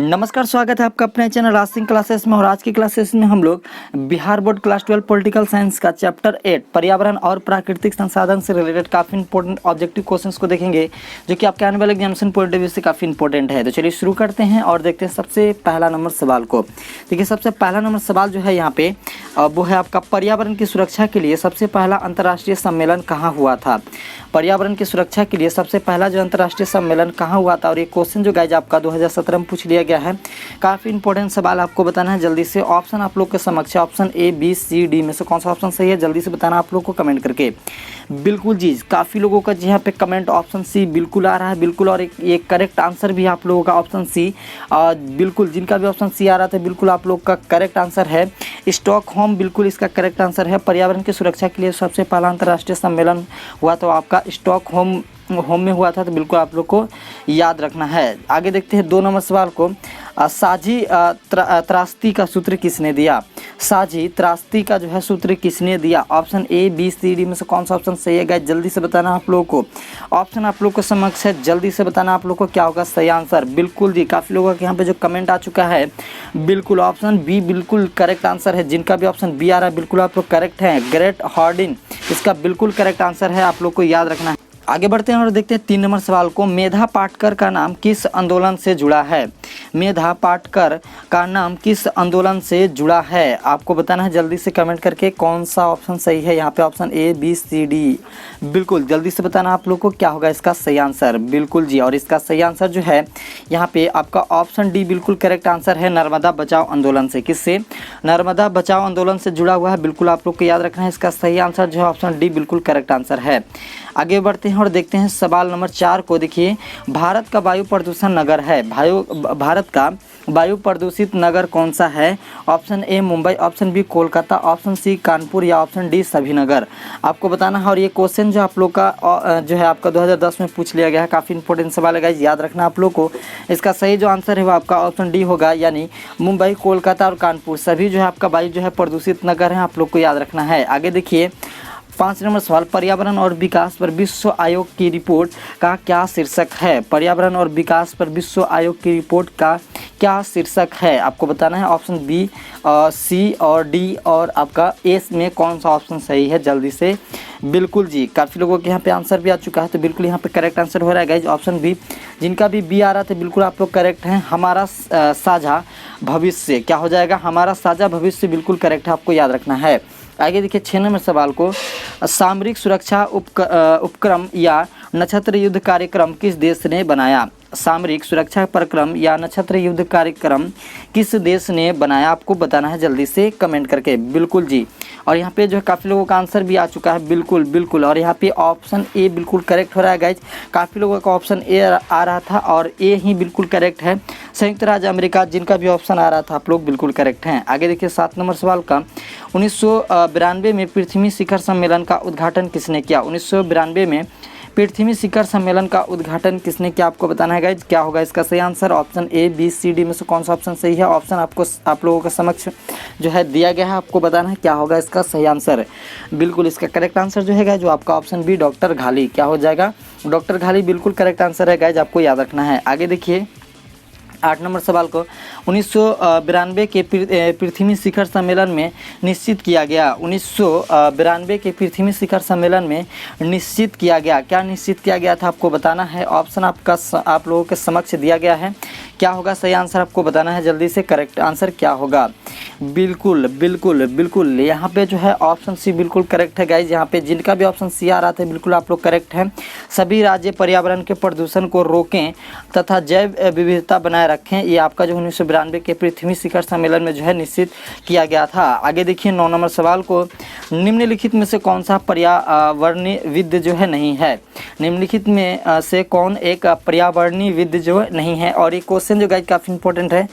नमस्कार, स्वागत है आपका अपने चैनल राज सिंह क्लासेस में। और आज की क्लासेस में हम लोग Bihar board class 12 political science का चैप्टर 8 पर्यावरण और प्राकृतिक संसाधन से रिलेटेड काफ़ी इंपॉर्टेंट ऑब्जेक्टिव क्वेश्चंस को देखेंगे, जो कि आपके आने वाले एग्जामिनेशन पॉइंट ऑफ व्यू से काफ़ी इंपॉर्टेंट है। तो चलिए शुरू करते हैं और देखते हैं सबसे पहला नंबर सवाल को। देखिए, सबसे पहला नंबर सवाल जो है यहाँ पे वो है आपका, पर्यावरण की सुरक्षा के लिए सबसे पहला अंतर्राष्ट्रीय सम्मेलन कहाँ हुआ था। पर्यावरण की सुरक्षा के लिए सबसे पहला जो अंतर्राष्ट्रीय सम्मेलन कहाँ हुआ था। और ये क्वेश्चन जो गाइज आपका 2017 में पूछ लिया गया है। काफ़ी इंपॉर्टेंट सवाल आपको बताना है जल्दी से। ऑप्शन आप लोग के समक्ष है, option A B C D में से कौन सा ऑप्शन सही है जल्दी से बताना आप लोग को कमेंट करके। बिल्कुल जी, काफ़ी लोगों का यहाँ पे कमेंट ऑप्शन सी बिल्कुल आ रहा है, बिल्कुल। और एक करेक्ट आंसर भी आप लोगों का ऑप्शन सी, बिल्कुल जिनका भी ऑप्शन सी आ रहा था बिल्कुल आप लोग का करेक्ट आंसर है स्टॉकहोम, बिल्कुल इसका करेक्ट आंसर है। पर्यावरण की सुरक्षा के लिए सबसे पहला अंतर्राष्ट्रीय सम्मेलन हुआ तो आपका स्टॉकहोम में हुआ था, तो बिल्कुल आप लोग को याद रखना है। आगे देखते हैं 2 नंबर सवाल को। साझी त्रास्ती का सूत्र किसने दिया। साझी त्रास्ती का जो है सूत्र किसने दिया। Option A B C D में से कौन सा ऑप्शन सही है गाइस जल्दी से बताना आप लोगों को। ऑप्शन आप लोग को समक्ष है, जल्दी से बताना आप लोग को क्या होगा सही आंसर। बिल्कुल जी, काफ़ी लोगों के यहाँ पे जो कमेंट आ चुका है, बिल्कुल ऑप्शन बी बिल्कुल करेक्ट आंसर है। जिनका भी ऑप्शन बी आ रहा है बिल्कुल आप लोग करेक्ट हैं। ग्रेट हार्डिन इसका बिल्कुल करेक्ट आंसर है, आप लोग को याद रखना है। आगे बढ़ते हैं और देखते हैं 3 नंबर सवाल को। मेधा पाटकर का नाम किस आंदोलन से जुड़ा है। मेधा पाटकर का नाम किस आंदोलन से जुड़ा है, आपको बताना है जल्दी से कमेंट करके कौन सा ऑप्शन सही है। यहाँ पे option A B C D, बिल्कुल जल्दी से बताना आप लोग को क्या होगा इसका सही आंसर। बिल्कुल जी, और इसका सही आंसर जो है यहाँ पे आपका ऑप्शन डी बिल्कुल करेक्ट आंसर है। नर्मदा बचाओ आंदोलन से, किससे, नर्मदा बचाओ आंदोलन से जुड़ा हुआ है। बिल्कुल आप लोग को याद रखना है, इसका सही आंसर जो है ऑप्शन डी बिल्कुल करेक्ट आंसर है। आगे बढ़ते हैं और देखते हैं सवाल नंबर 4 को। देखिए, भारत का वायु प्रदूषण नगर है, भारत का वायु प्रदूषित नगर कौन सा है। Option A Mumbai, option B Kolkata, option C Kanpur या ऑप्शन डी सभी नगर, आपको बताना है। और ये क्वेश्चन जो आप लोग का जो है आपका 2010 में पूछ लिया गया है। काफ़ी इंपॉर्टेंट सवाल है गाइस, याद रखना आप लोग को। इसका सही जो आंसर है वो आपका ऑप्शन डी होगा, यानी मुंबई, कोलकाता और कानपुर सभी जो है आपका वायु जो है प्रदूषित नगर है, आप लोग को याद रखना है। आगे देखिए 5 नंबर सवाल, पर्यावरण और विकास पर विश्व आयोग की रिपोर्ट का क्या शीर्षक है। पर्यावरण और विकास पर विश्व आयोग की रिपोर्ट का क्या शीर्षक है, आपको बताना है। ऑप्शन बी, सी और डी और आपका एस में कौन सा ऑप्शन सही है जल्दी से। बिल्कुल जी, काफ़ी लोगों के यहाँ पे आंसर भी आ चुका है, तो बिल्कुल यहाँ पे करेक्ट आंसर हो रहा है गाइज ऑप्शन बी। जिनका भी बी आ रहा था बिल्कुल आप लोग करेक्ट हैं। हमारा साझा भविष्य क्या हो जाएगा, हमारा साझा भविष्य बिल्कुल करेक्ट है, आपको याद रखना है। आगे देखिए 6 नंबर सवाल को, सामरिक सुरक्षा उपक्रम या नक्षत्र युद्ध कार्यक्रम किस देश ने बनाया। सामरिक सुरक्षा उपक्रम या नक्षत्र युद्ध कार्यक्रम किस देश ने बनाया, आपको बताना है जल्दी से कमेंट करके। बिल्कुल जी, और यहाँ पे जो है काफ़ी लोगों का आंसर भी आ चुका है, बिल्कुल बिल्कुल। और यहाँ पे ऑप्शन ए बिल्कुल करेक्ट हो रहा है गाइज। काफ़ी लोगों का ऑप्शन ए आ रहा था और ए ही बिल्कुल करेक्ट है। संयुक्त राज्य अमेरिका, जिनका भी ऑप्शन आ रहा था आप लोग बिल्कुल करेक्ट हैं। आगे देखिए 7 नंबर सवाल का, 1992 में पृथ्वी शिखर सम्मेलन का उद्घाटन किसने किया। 1992 में पृथ्वी शिखर सम्मेलन का उद्घाटन किसने किया, आपको बताना है गाइज क्या होगा इसका सही answer. Option A B C D में से कौन सा ऑप्शन सही है। ऑप्शन आप लोगों के समक्ष जो है दिया गया है, आपको बताना है क्या होगा इसका सही आंसर। बिल्कुल इसका करेक्ट आंसर जो है जो आपका ऑप्शन बी डॉक्टर घाली, क्या हो जाएगा डॉक्टर घाली, बिल्कुल करेक्ट आंसर है गाइज, आपको याद रखना है। आगे देखिए 8 नंबर सवाल को, 1992 के पृथ्वी शिखर सम्मेलन में निश्चित किया गया। 1992 के पृथ्वी शिखर सम्मेलन में निश्चित किया गया, क्या निश्चित किया गया था, आपको बताना है। ऑप्शन आप लोगों के समक्ष दिया गया है, क्या होगा सही आंसर, आपको बताना है जल्दी से करेक्ट आंसर क्या होगा। बिल्कुल बिल्कुल बिल्कुल, यहाँ पे जो है ऑप्शन सी बिल्कुल करेक्ट है गाइज। यहाँ पे जिनका भी ऑप्शन सी आ रहा था बिल्कुल आप लोग करेक्ट हैं। सभी राज्य पर्यावरण के प्रदूषण को रोकें तथा जैव विविधता बनाए रखें, ये आपका जो 1992 के पृथ्वी शिखर सम्मेलन में जो है निश्चित किया गया था। आगे देखिए 9 नंबर सवाल को, निम्नलिखित में से कौन सा पर्यावरणविद जो है नहीं है। निम्नलिखित में से कौन एक पर्यावरणविद जो नहीं है। और ये क्वेश्चन जो गाइज काफ़ी इंपॉर्टेंट है,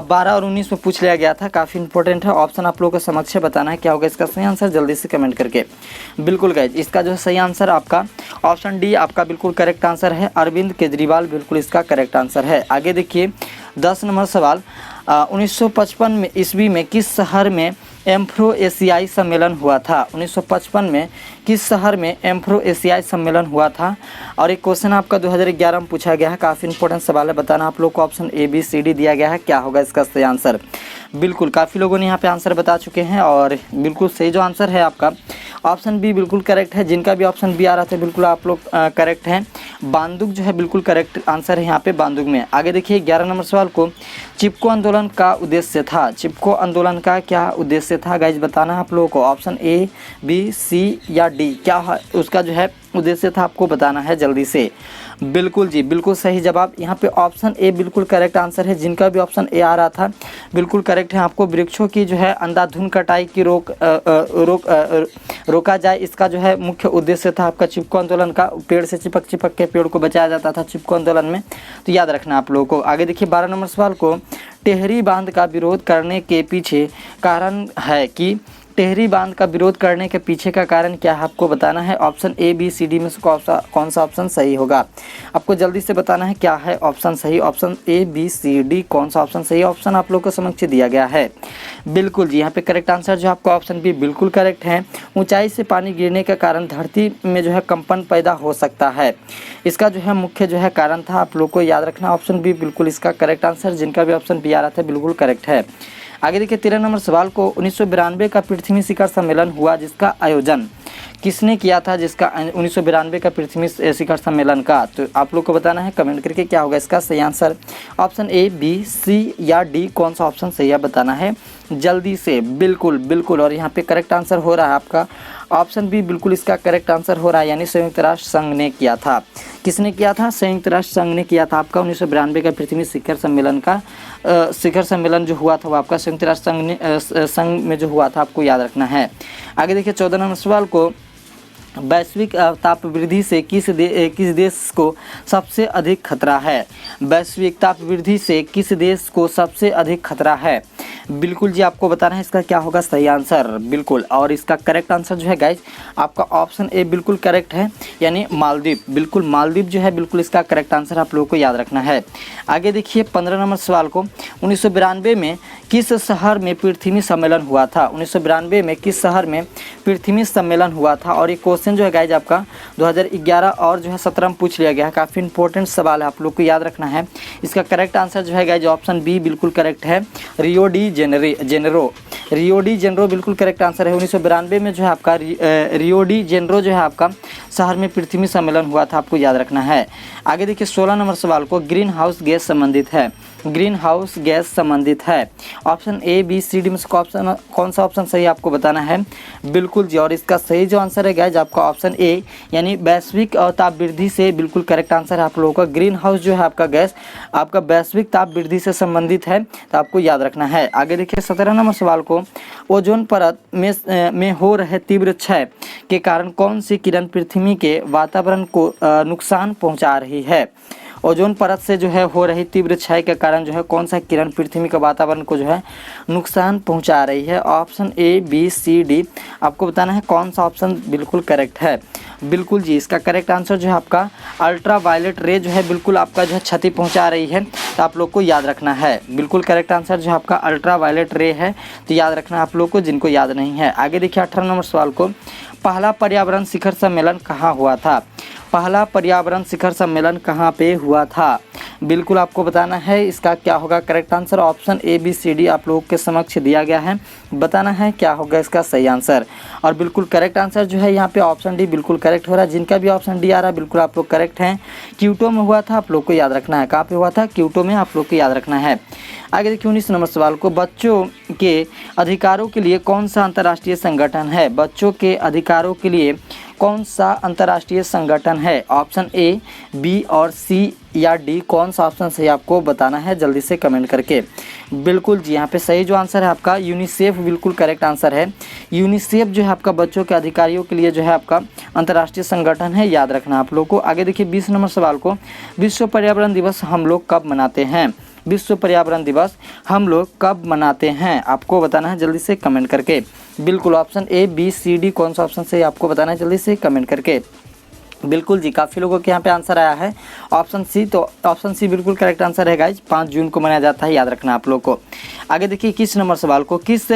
12 और 19 में पूछ लिया गया था, काफ़ी इंपॉर्टेंट है। ऑप्शन आप लोगों के समक्ष बताना है क्या होगा इसका सही आंसर जल्दी से कमेंट करके। बिल्कुल गाइज, इसका जो है सही आंसर आपका ऑप्शन डी आपका बिल्कुल करेक्ट आंसर है। अरविंद केजरीवाल बिल्कुल इसका करेक्ट आंसर है। आगे देखिए 10 नंबर सवाल, 1955 में ईस्वी में किस शहर में एम्फ्रो एशियाई सम्मेलन हुआ था? 1955 में किस शहर में एम्फ्रो एशियाई सम्मेलन हुआ था? और एक क्वेश्चन आपका 2011 में पूछा गया है, काफ़ी इंपॉर्टेंट सवाल है, बताना आप लोग को। Option A B C D दिया गया है, क्या होगा इसका सही आंसर? बिल्कुल काफ़ी लोगों ने यहाँ पे आंसर बता चुके हैं और बिल्कुल सही जो आंसर है आपका ऑप्शन बी बिल्कुल करेक्ट है। जिनका भी ऑप्शन बी आ रहा था बिल्कुल आप लोग करेक्ट हैं। बांदुक जो है बिल्कुल करेक्ट आंसर है यहाँ पे बांदुक में। आगे देखिए 11 नंबर सवाल को, चिपको आंदोलन का उद्देश्य था? चिपको आंदोलन का क्या उद्देश्य था गाइज, बताना आप लोगों को। ऑप्शन ए बी सी या डी, क्या उसका जो है उद्देश्य था आपको बताना है जल्दी से। बिल्कुल जी बिल्कुल सही जवाब यहाँ पे ऑप्शन ए बिल्कुल करेक्ट आंसर है। जिनका भी ऑप्शन ए आ रहा था बिल्कुल करेक्ट है। आपको वृक्षों की जो है अंधाधुंध कटाई की रोका जाए, इसका जो है मुख्य उद्देश्य था आपका चिपको आंदोलन का। पेड़ से चिपक चिपक के पेड़ को बचाया जाता था चिपको आंदोलन में, तो याद रखना आप लोगों को। आगे देखिए 12 नंबर सवाल को, टेहरी बांध का विरोध करने के पीछे कारण है कि टेहरी बांध का विरोध करने के पीछे का कारण क्या है आपको बताना है। Option A B C D में से कौन सा ऑप्शन सही होगा आपको जल्दी से बताना है, क्या है ऑप्शन सही। Option A B C D कौन सा ऑप्शन सही ऑप्शन आप लोग को समक्ष दिया गया है। बिल्कुल जी यहाँ पे करेक्ट आंसर जो आपका ऑप्शन बी बिल्कुल करेक्ट है। ऊंचाई से पानी गिरने के कारण धरती में जो है कंपन पैदा हो सकता है, इसका जो है मुख्य जो है कारण था। आप लोग को याद रखना ऑप्शन बी बिल्कुल इसका करेक्ट आंसर। जिनका भी ऑप्शन बी आ रहा था बिल्कुल करेक्ट है। आगे देखिए 13 नंबर सवाल को, 1992 का पृथ्वी शिखर सम्मेलन हुआ जिसका आयोजन किसने किया था? जिसका 1992 का पृथ्वी शिखर सम्मेलन का, तो आप लोग को बताना है कमेंट करके क्या होगा इसका सही answer. Option A B C या डी कौन सा ऑप्शन सही है बताना है जल्दी से। बिल्कुल बिल्कुल और यहाँ पे करेक्ट आंसर हो रहा है आपका ऑप्शन बी बिल्कुल इसका करेक्ट आंसर हो रहा है, यानी संयुक्त राष्ट्र संघ ने किया था। किसने किया था? संयुक्त राष्ट्र संघ ने किया था आपका 1992 का पृथ्वी शिखर सम्मेलन का शिखर सम्मेलन जो हुआ था वो आपका संयुक्त राष्ट्र संघ में जो हुआ था, आपको याद रखना है। आगे देखिए 14 नंबर सवाल को, वैश्विक ताप वृद्धि से किस देश को सबसे अधिक खतरा है? वैश्विक ताप वृद्धि से किस देश को सबसे अधिक खतरा है? बिल्कुल जी आपको बताना है इसका क्या होगा सही आंसर। बिल्कुल और इसका करेक्ट आंसर जो है गाइज आपका ऑप्शन ए बिल्कुल करेक्ट है, यानी मालदीव। बिल्कुल मालदीव जो है बिल्कुल इसका करेक्ट आंसर आप लोगों को याद रखना है। आगे देखिए 15 नंबर सवाल को, 1992 में किस शहर में पृथ्वी सम्मेलन हुआ था? 1992 में किस शहर में पृथ्वी सम्मेलन हुआ था? और ये क्वेश्चन जो है गाइज आपका 2011 और जो है 17 में पूछ लिया गया है। काफ़ी इंपॉर्टेंट सवाल है, आप लोग को याद रखना है। इसका करेक्ट आंसर जो है गाइज ऑप्शन बी बिल्कुल करेक्ट है, रियो डी जेनेरो बिल्कुल करेक्ट आंसर है। 1992 में जो है आपका रियो डी जेनेरो जो है आपका शहर में पृथ्वी सम्मेलन हुआ था, आपको याद रखना है। आगे देखिए 16 नंबर सवाल को, ग्रीन हाउस गैस संबंधित है? ग्रीन हाउस गैस संबंधित है। Option A B C D में से कौन सा ऑप्शन सही आपको बताना है। बिल्कुल जी और इसका सही जो आंसर है गाइज आपका ऑप्शन ए, यानी वैश्विक ताप वृद्धि से बिल्कुल करेक्ट आंसर है आप लोगों का। ग्रीन हाउस जो है आपका गैस आपका वैश्विक ताप वृद्धि से संबंधित है, तो आपको याद रखना है। आगे देखिए 17 नंबर सवाल को, ओजोन परत में हो रहे तीव्र क्षय के कारण कौन सी किरण पृथ्वी के वातावरण को नुकसान पहुंचा रही है? ओजोन परत से जो है हो रही तीव्र क्षय के कारण जो है कौन सा किरण पृथ्वी के वातावरण को जो है नुकसान पहुंचा रही है? Option A B C D आपको बताना है कौन सा ऑप्शन बिल्कुल करेक्ट है। बिल्कुल जी इसका करेक्ट आंसर जो है आपका अल्ट्रा वायलेट रे जो है बिल्कुल आपका जो है क्षति पहुंचा रही है, तो आप लोग को याद रखना है। बिल्कुल करेक्ट आंसर जो है आपका अल्ट्रा वायलेट रे है, तो याद रखना आप लोग को जिनको याद नहीं है। आगे देखिए 18 नंबर सवाल को, पहला पर्यावरण शिखर सम्मेलन कहाँ हुआ था? पहला पर्यावरण शिखर सम्मेलन कहाँ पे हुआ था? बिल्कुल आपको बताना है इसका क्या होगा correct answer. Option A B C D आप लोगों के समक्ष दिया गया है, बताना है क्या होगा इसका सही आंसर। और बिल्कुल करेक्ट आंसर जो है यहाँ पे ऑप्शन डी बिल्कुल करेक्ट हो रहा है। जिनका भी ऑप्शन डी आ रहा है बिल्कुल आप लोग करेक्ट हैं। क्यूटो में हुआ था, आप लोग को याद रखना है। कहाँ पे हुआ था? क्यूटो में, आप लोग को याद रखना है। आगे देखिए 19 नंबर सवाल को, बच्चों के अधिकारों के लिए कौन सा अंतर्राष्ट्रीय संगठन है? बच्चों के अधिकारों के लिए कौन सा अंतर्राष्ट्रीय संगठन है? ऑप्शन ए बी और सी या डी कौन सा ऑप्शन सही आपको बताना है जल्दी से कमेंट करके। बिल्कुल जी यहाँ पे सही जो आंसर है आपका यूनिसेफ बिल्कुल करेक्ट आंसर है। यूनिसेफ जो है आपका बच्चों के अधिकारियों के लिए जो है आपका अंतर्राष्ट्रीय संगठन है, याद रखना आप लोग को। आगे देखिए 20 नंबर सवाल को, विश्व पर्यावरण दिवस हम लोग कब मनाते हैं? विश्व पर्यावरण दिवस हम लोग कब मनाते हैं? आपको बताना है जल्दी से कमेंट करके। बिल्कुल option A B C D कौन सा ऑप्शन सही आपको बताना है जल्दी से कमेंट करके। बिल्कुल जी, काफ़ी लोगों के यहाँ पे आंसर आया है ऑप्शन सी। तो ऑप्शन सी बिल्कुल करेक्ट आंसर है गाइज। 5 जून को मनाया जाता है, याद रखना आप लोग को। आगे देखिए 21 नंबर सवाल को, किस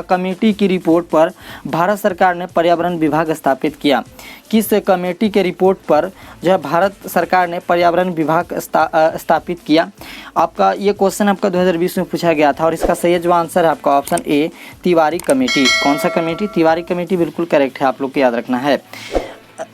कमेटी की रिपोर्ट पर भारत सरकार ने पर्यावरण विभाग स्थापित किया? किस कमेटी के रिपोर्ट पर जो है भारत सरकार ने पर्यावरण विभाग स्थापित किया? आपका ये क्वेश्चन आपका 2020 में पूछा गया था और इसका सही जो आंसर है आपका ऑप्शन ए, तिवारी कमेटी। कौन सा कमेटी? तिवारी कमेटी बिल्कुल करेक्ट है, आप लोग को याद रखना है।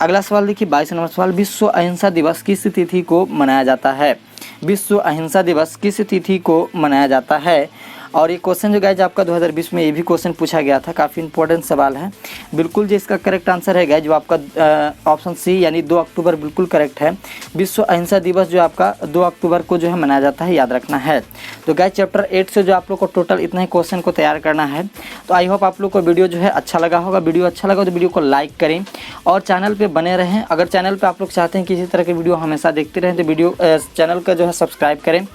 अगला सवाल देखिए 22 नंबर सवाल, विश्व अहिंसा दिवस किस तिथि को मनाया जाता है? विश्व अहिंसा दिवस किस तिथि को मनाया जाता है? और ये क्वेश्चन जो गाइज आपका 2020 में ये भी क्वेश्चन पूछा गया था, काफ़ी इंपॉर्टेंट सवाल है। बिल्कुल जो इसका करेक्ट आंसर है गाइज जो आपका ऑप्शन सी यानी 2 अक्टूबर बिल्कुल करेक्ट है। विश्व अहिंसा दिवस जो आपका 2 अक्टूबर को जो है मनाया जाता है, याद रखना है। तो गाइज चैप्टर 8 से जो आप लोग को टोटल इतना ही क्वेश्चन को तैयार करना है। तो आई होप आप लोग को वीडियो जो है अच्छा लगा होगा। वीडियो अच्छा लगा तो वीडियो को लाइक करें और चैनल पर बने रहें। अगर चैनल पर आप लोग चाहते हैं कि इसी तरह की वीडियो हमेशा देखते रहें तो वीडियो चैनल का जो है सब्सक्राइब करें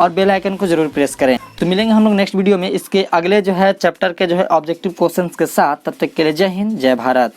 और बेल आइकन को जरूर प्रेस करें। तो मिलेंगे हम लोग नेक्स्ट वीडियो में इसके अगले जो है चैप्टर के जो है ऑब्जेक्टिव क्वेश्चंस के साथ। तब तक के लिए जय हिंद, जय भारत।